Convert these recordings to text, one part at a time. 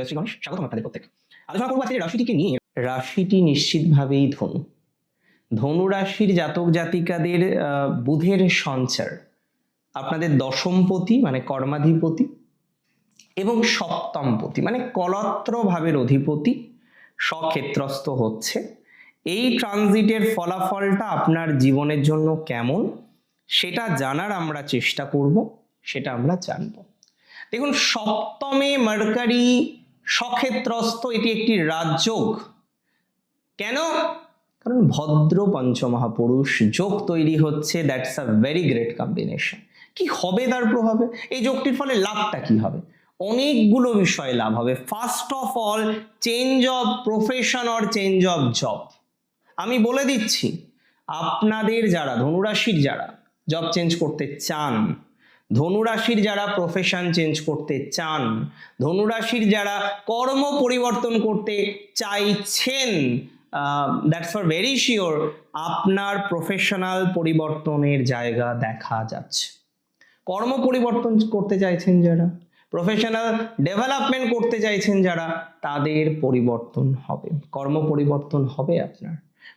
জয় শ্রী গণেশ, স্বাগতম আপনাদের প্রত্যেক। আলোচনা করবো আজকে রাশিটিকে নিয়ে। রাশিটি নিশ্চিতভাবেই ধনু। ধনু রাশির জাতক জাতিকাদের বুধের সঞ্চার আপনাদের দশমপতি মানে কর্মাধিপতি এবং সপ্তমপতি মানে কলত্র ভাবের অধিপতি স্বক্ষেত্রস্থ হচ্ছে। এই ট্রানজিটের ফলাফলটা আপনার জীবনের জন্য কেমন সেটা জানার আমরা চেষ্টা করব, সেটা আমরা জানব। দেখুন, সপ্তমে মার্কারি স্বক্ষেত্রস্থ, এটি একটি রাজযোগ। কেন? কারণ ভদ্র পঞ্চমহাপুরুষ যোগ তৈরি হচ্ছে, that's a very great combination. কি হবে তার প্রভাবে? এই যোগটির ফলে লাভটা কি হবে? অনেকগুলো বিষয় লাভ হবে। First of all, change of profession or change of job. আমি বলে দিচ্ছি, আপনাদের যারা ধনুরাশির যারা জব চেঞ্জ করতে চান, ধনুরাশির যারা প্রফেশন চেঞ্জ করতে চান, ধনুরাশির যারা কর্ম পরিবর্তন করতে চাইছেন, দ্যাটস ফর ভেরি শিওর আপনার প্রফেশনাল পরিবর্তনের জায়গা দেখা যাচ্ছে। কর্ম পরিবর্তন করতে চাইছেন যারা, প্রফেশনাল ডেভেলপমেন্ট করতে চাইছেন যারা, তাদের পরিবর্তন হবে, কর্ম পরিবর্তন হবে, আপনার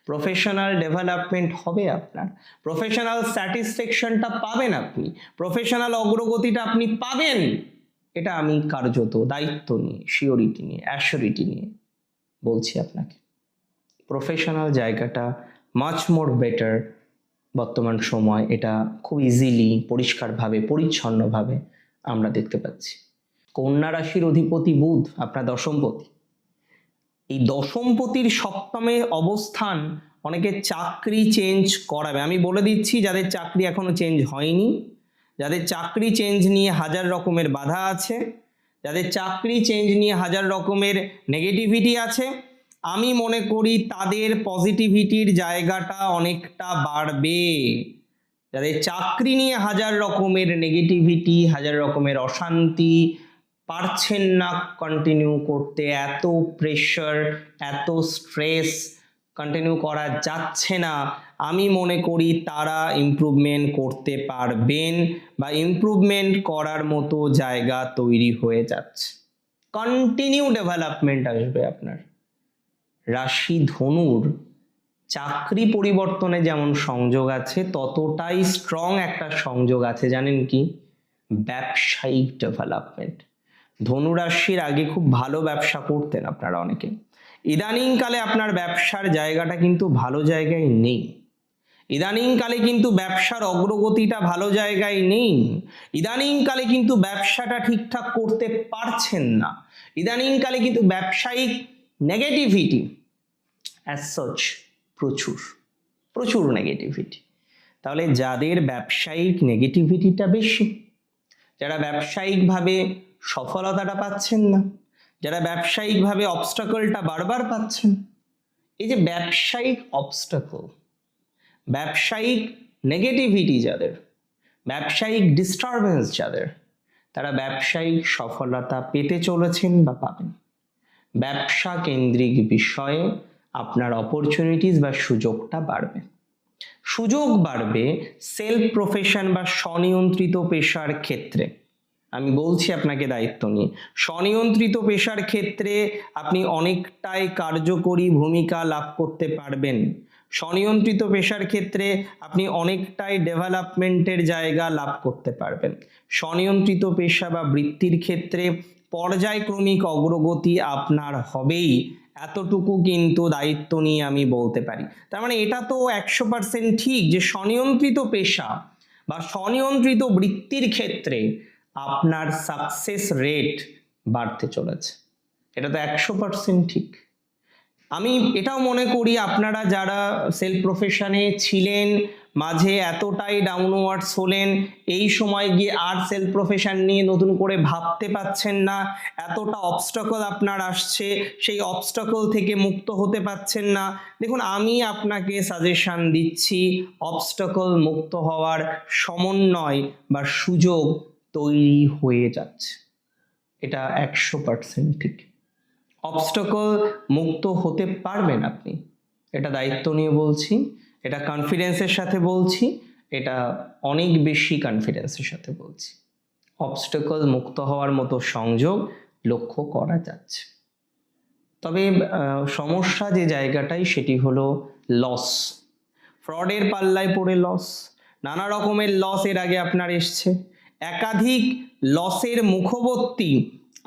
প্রফেশনাল ডেভেলপমেন্ট হবে, আপনার প্রফেশনাল স্যাটিসফ্যাকশনটা পাবেন, আপনি প্রফেশনাল অগ্রগতিটা আপনি পাবেন। এটা আমি কার্যত দায়িত্ব নিয়ে, শিওরিটি নিয়ে, অ্যাসিওরিটি নিয়ে বলছি আপনাকে। প্রফেশনাল জায়গাটা মাচ মোর বেটার বর্তমান সময়, এটা খুব ইজিলি, পরিষ্কারভাবে, পরিচ্ছন্নভাবে আমরা দেখতে পাচ্ছি। কন্যা রাশির অধিপতি বুধ আপনার দশমপতি। এই দশমপতির সপ্তমে অবস্থান অনেকে চাকরি চেঞ্জ করাবে। আমি বলে দিচ্ছি, যাদের চাকরি এখনো চেঞ্জ হয়নি, যাদের চাকরি চেঞ্জ নিয়ে হাজার রকমের বাধা আছে, যাদের চাকরি চেঞ্জ নিয়ে হাজার রকমের নেগেটিভিটি আছে, আমি মনে করি তাদের পজিটিভিটির জায়গাটা অনেকটা বাড়বে। যাদের চাকরি নিয়ে হাজার রকমের নেগেটিভিটি, হাজার রকমের অশান্তি, পারছেন না কন্টিনিউ করতে, এত প্রেশার, এত স্ট্রেস কন্টিনিউ করা যাচ্ছে না, আমি মনে করি তারা ইমপ্রুভমেন্ট করতে পারবেন বা ইমপ্রুভমেন্ট করার মতো জায়গা তৈরি হয়ে যাচ্ছে। কন্টিনিউ ডেভেলপমেন্ট আসবে আপনার। রাশি ধনুর চাকরি পরিবর্তনে যেমন সংযোগ আছে, ততটাই স্ট্রং একটা সংযোগ আছে, জানেন কি? ব্যবসায়িক ডেভেলপমেন্ট। ধনুরাশির আগে খুব ভালো ব্যবসা করতেন আপনারা অনেকে, ইদানিংকালে আপনার ব্যবসার জায়গাটা কিন্তু ভালো জায়গায় নেই। ইদানিংকালে কিন্তু ব্যবসার অগ্রগতিটা ভালো জায়গায় নেই। ইদানিংকালে কিন্তু ব্যবসাটা ঠিকঠাক করতে পারছেন না। ইদানিংকালে কিন্তু ব্যবসায়িক নেগেটিভিটি অ্যাজ সাচ প্রচুর প্রচুর নেগেটিভিটি। তাহলে যাদের ব্যবসায়িক নেগেটিভিটিটা বেশি, যারা ব্যবসায়িকভাবে সফলতাটা পাচ্ছেন না, যারা ব্যবসায়িকভাবে অবস্টাকলটা বারবার পাচ্ছেন, এই যে ব্যবসায়িক অবস্টাকল, ব্যবসায়িক নেগেটিভিটি যাদের, ব্যবসায়িক ডিস্টারবেন্স যাদের, তারা ব্যবসায়িক সফলতা পেতে চলেছেন বা পাবেন। ব্যবসা কেন্দ্রিক বিষয়ে আপনার অপরচুনিটিস বা সুযোগটা বাড়বে। সুযোগ বাড়বে সেলফ প্রফেশন বা স্বনিয়ন্ত্রিত পেশার ক্ষেত্রে। আমি বলছি আপনাকে দায়িত্ব নিয়ে, স্বনিয়ন্ত্রিত পেশার ক্ষেত্রে আপনি অনেকটাই কার্যকরী ভূমিকা লাভ করতে পারবেন। স্বনিয়ন্ত্রিত পেশার ক্ষেত্রে আপনি অনেকটাই ডেভেলপমেন্টের জায়গা লাভ করতে পারবেন। স্বনিয়ন্ত্রিত পেশা বা বৃত্তির ক্ষেত্রে পর্যায়ক্রমিক অগ্রগতি আপনার হবেই, এতটুকু কিন্তু দায়িত্ব নিয়ে আমি বলতে পারি। তার মানে এটা তো 100% ঠিক যে স্বনিয়ন্ত্রিত পেশা বা স্বনিয়ন্ত্রিত বৃত্তির ক্ষেত্রে আপনার সাকসেস রেট বাড়তে চলেছে। এটা তো 100% ঠিক। আমি এটাও মনে করি আপনারা যারা সেলফ প্রফেশনে ছিলেন, মাঝে এতটাই ডাউনওয়ার্ডস হলেন, এই সময় গিয়ে আর সেলফ প্রফেশন নিয়ে নতুন করে ভাবতে পাচ্ছেন না, এতটা অবস্টাকল আপনার আসছে, সেই অবস্টাকল থেকে মুক্ত হতে পাচ্ছেন না। দেখুন, আমি আপনাকে সাজেশন দিচ্ছি, অবস্টাকল মুক্ত হওয়ার সমন্বয় বা সুযোগ তৈরি হয়ে যাচ্ছে। এটা 100% ঠিক। অবস্টাকল মুক্ত হতে পারবেন আপনি, এটা দায়িত্ব নিয়ে বলছি, এটা কনফিডেন্সের সাথে বলছি, এটা অনেক বেশি কনফিডেন্সের সাথে বলছি। অবস্টাকল মুক্ত হওয়ার মতো সংযোগ লক্ষ্য করা যাচ্ছে। তবে সমস্যা যে জায়গাটাই সেটি হলো লস, ফ্রডের পাল্লায় পড়ে লস, নানা রকমের লস এর আগে আপনার এসছে, একাধিক লসের মুখবর্তী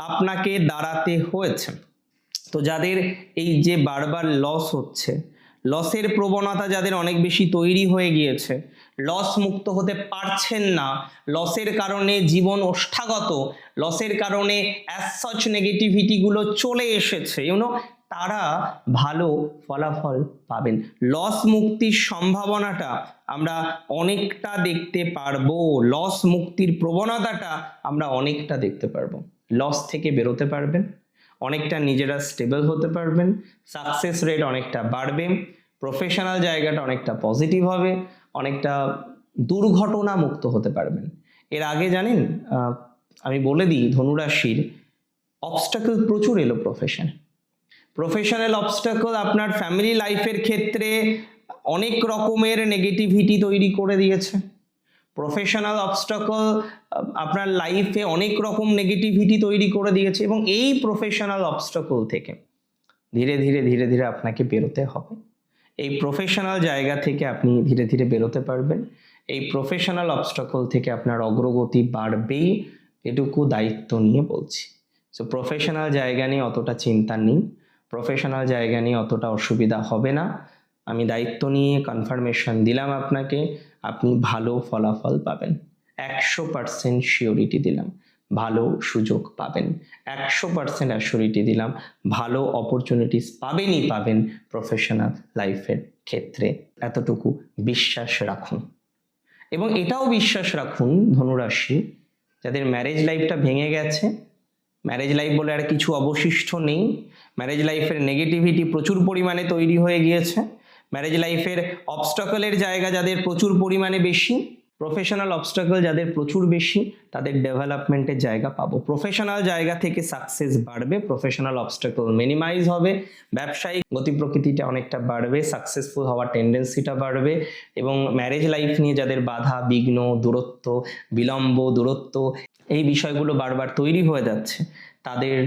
আপনাকে দাঁড়াতে হয়েছে। তো যাদের এই যে বারবার লস হচ্ছে, লসের প্রবণতা যাদের অনেক বেশি তৈরি হয়ে গিয়েছে, লস মুক্ত হতে পারছেন না, লসের কারণে জীবন ওষ্ঠাগত, লসের কারণে অ্যাজ সাচ নেগেটিভিটিগুলো চলে এসেছে, তারা ভালো ফলাফল পাবেন। লস মুক্তির সম্ভাবনাটা আমরা অনেকটা দেখতে পারবো, লস মুক্তির প্রবণতাটা আমরা অনেকটা দেখতে পারবো। লস থেকে বেরোতে পারবেন, অনেকটা নিজেরা স্টেবল হতে পারবেন, সাকসেস রেট অনেকটা বাড়বে, প্রফেশনাল জায়গাটা অনেকটা পজিটিভ হবে, অনেকটা দুর্ঘটনা মুক্ত হতে পারবেন। এর আগে জানেন, আমি বলে দিই, ধনুরাশির অবস্টাকল প্রচুর এলো প্রফেশনাল অবস্টাকল আপনার ফ্যামিলি লাইফের ক্ষেত্রে অনেক রকমের নেগেটিভিটি তৈরি করে দিয়েছে। প্রফেশনাল অবস্টাকল আপনার লাইফে অনেক রকম নেগেটিভিটি তৈরি করে দিয়েছে, এবং এই প্রফেশনাল অবস্টাকল থেকে ধীরে ধীরে ধীরে ধীরে আপনাকে বেরোতে হবে। এই প্রফেশনাল জায়গা থেকে আপনি ধীরে ধীরে বেরোতে পারবেন, এই প্রফেশনাল অবস্টাকল থেকে আপনার অগ্রগতি বাড়বেই, এটুকু দায়িত্ব নিয়ে বলছি। সো প্রফেশনাল জায়গা নিয়ে অতটা চিন্তা নেই, প্রফেশনাল জায়গা নিয়ে অতটা অসুবিধা হবে না। আমি দায়িত্ব নিয়ে কনফার্মেশন দিলাম আপনাকে, আপনি ভালো ফলাফল পাবেন, 100% শিওরিটি দিলাম, ভালো সুযোগ পাবেন, 100% অ্যাসিওরিটি দিলাম, ভালো অপরচুনিটিস পাবেনই পাবেন প্রফেশনাল লাইফের ক্ষেত্রে। এতটুকু বিশ্বাস রাখুন, এবং এটাও বিশ্বাস রাখুন ধনুরাশি, যাদের ম্যারেজ লাইফটা ভেঙে গেছে, ম্যারেজ লাইফ বলে আর কিছু অবশিষ্ট নেই, ম্যারেজ লাইফের নেগেটিভিটি প্রচুর পরিমাণে তৈরি হয়ে গিয়েছে, ম্যারেজ লাইফের অবস্টাকলের জায়গা যাদের প্রচুর পরিমাণে বেশি, প্রফেশনাল অবস্টাকল যাদের প্রচুর বেশি, তাদের ডেভেলপমেন্টের জায়গা পাবো, প্রফেশনাল জায়গা থেকে সাকসেস বাড়বে, প্রফেশনাল অবস্টাকল মিনিমাইজ হবে, ব্যবসায়িক গতি প্রকৃতিটা অনেকটা বাড়বে, সাকসেসফুল হওয়ার টেন্ডেন্সিটা বাড়বে, এবং ম্যারেজ লাইফ নিয়ে যাদের বাধা বিঘ্ন, দূরত্ব, বিলম্ব, দূরত্ব, এই বিষয়গুলো বারবার তৈরি হয়ে যাচ্ছে, তাদের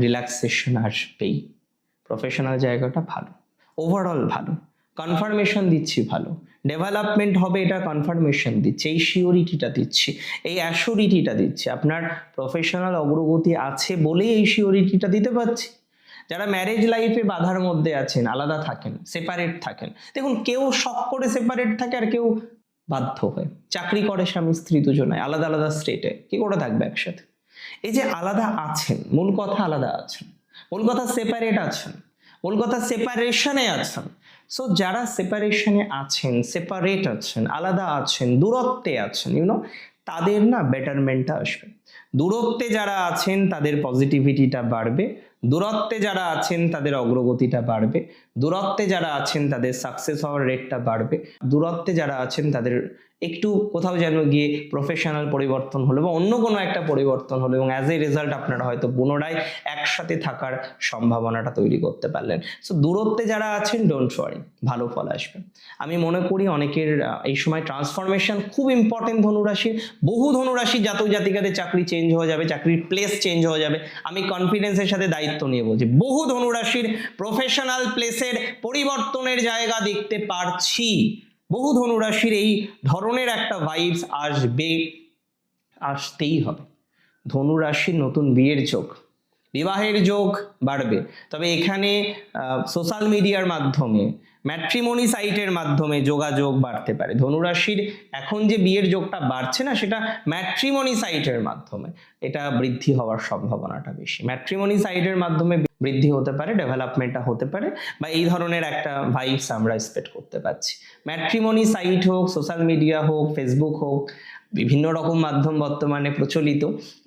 রিল্যাক্সেশন আসবেই। প্রফেশনাল জায়গাটা ভালো, ওভারঅল ভালো, কনফার্মেশন দিচ্ছি, ভালো ডেভেলপমেন্ট হবে, এটা কনফার্মেশন দিচ্ছি, এই শিওরিটিটা দিচ্ছি, এই অ্যাসিওরিটিটা দিচ্ছি। আপনার প্রফেশনাল অগ্রগতি আছে বলেই এই শিওরিটিটা দিতে পারছি। যারা ম্যারেজ লাইফে বাধার মধ্যে আছেন, আলাদা থাকেন, সেপারেট থাকেন, দেখুন কেউ শখ করে সেপারেট থাকে, আর কেউ বাধ্য হয়ে চাকরি করে, স্বামী স্ত্রী দুজনে আলাদা আলাদা স্টেটে, কি করে থাকবে একসাথে? এই যে আলাদা আছেন, মূল কথা আলাদা আছেন, মূল কথা সেপারেট আছেন, মূল কথা সেপারেশনে আছেন। সো যারা সেপারেশনে আছেন, সেপারেট আছেন, আলাদা আছেন, দূরত্বে আছেন, তাদের না বেটারমেন্টটা আসবে। দূরত্বে যারা আছেন তাদের পজিটিভিটিটা বাড়বে, দূরত্বে যারা আছেন তাদের অগ্রগতিটা বাড়বে, দূরত্বে যারা আছেন তাদের সাকসেস হওয়ার রেটটা বাড়বে, দূরত্বে যারা আছেন তাদের একটু কোথাও যেন গিয়ে প্রফেশনাল পরিবর্তন হলো বা অন্য কোনো একটা পরিবর্তন হলো, এবং অ্যাজ এ রেজাল্ট আপনারা হয়তো পুনরায় একসাথে থাকার সম্ভাবনাটা তৈরি করতে পারলেন। সো দূরত্বে যারা আছেন, ডোন্ট ওয়ারি, ভালো ফল আসবে। আমি মনে করি অনেকের এই সময় ট্রান্সফরমেশন খুব ইম্পর্টেন্ট ধনুরাশির, বহু ধনুরাশির জাতক জাতিকাদের চাকরি চেঞ্জ হয়ে যাবে, চাকরির প্লেস চেঞ্জ হয়ে যাবে। আমি কনফিডেন্সের সাথে দায়িত্ব নিয়ে বলছি, বহু ধনুরাশির প্রফেশনাল প্লেসের পরিবর্তনের জায়গা দেখতে পারছি, বহু ধনুরাশির এই ধরনের একটা ভাইবস আসবে, আসতেই হবে। ধনুরাশির নতুন বিয়ের যোগ, বিবাহের যোগ বাড়বে, তবে এখানে সোশ্যাল মিডিয়ার মাধ্যমে, ম্যাট্রিমনি সাইটের মাধ্যমে যোগাযোগ বাড়তে পারে। ধনুরাশির এখন যে বিয়ের যোগটা বাড়ছে না, সেটা ম্যাট্রিমনি সাইটের মাধ্যমে, এটা বৃদ্ধি হওয়ার সম্ভাবনাটা বেশি। ম্যাট্রিমনি সাইটের মাধ্যমে বৃদ্ধি হতে পারে, ডেভেলপমেন্টটা হতে পারে, বা এই ধরনের একটা ভাইবস আমরা এক্সপেক্ট করতে পারছি। ম্যাট্রিমনি সাইট হোক, সোশ্যাল মিডিয়া হোক, ফেসবুক হোক, বিভিন্ন রকম মাধ্যম বর্তমানে প্রচলিত,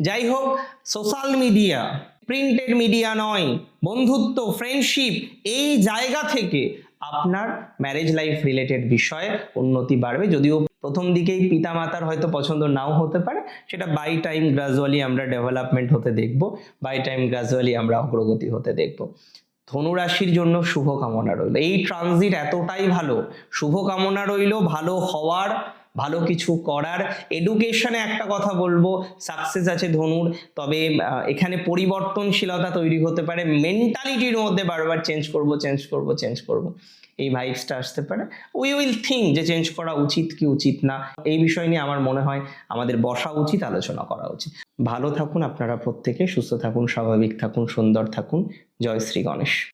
যাই হোক, সোশ্যাল মিডিয়া, প্রিন্টেড মিডিয়া নয়, বন্ধুত্ব, ফ্রেন্ডশিপ, এই জায়গা থেকে আপনার ম্যারেজ লাইফ রিলেটেড বিষয়ে উন্নতি বাড়বে। যদিও প্রথম দিকেই পিতামাতার হয়তো পছন্দ নাও হতে পারে, সেটা বাই টাইম গ্রাজুয়ালি আমরা ডেভেলপমেন্ট হতে দেখব, বাই টাইম গ্রাজুয়ালি আমরা অগ্রগতি হতে দেখব। ধনুরাশির জন্য শুভকামনা রইল, এই ট্রানজিট এতটাই ভালো, শুভকামনা রইল ভালো হওয়ার, ভালো কিছু করার। এডুকেশনে একটা কথা বলবো, সাকসেস আছে ধনুর, তবে এখানে পরিবর্তনশীলতা তৈরি হতে পারে, মেন্টালিটির মধ্যে বারবার চেঞ্জ করব চেঞ্জ করব চেঞ্জ করব, এই ভাইবসটা আসতে পারে। উই উইল থিঙ্ক যে চেঞ্জ করা উচিত কি উচিত না, এই বিষয় নিয়ে আমার মনে হয় আমাদের বসা উচিত, আলোচনা করা উচিত। ভালো থাকুন আপনারা প্রত্যেকে, সুস্থ থাকুন, স্বাভাবিক থাকুন, সুন্দর থাকুন। জয় শ্রী গণেশ।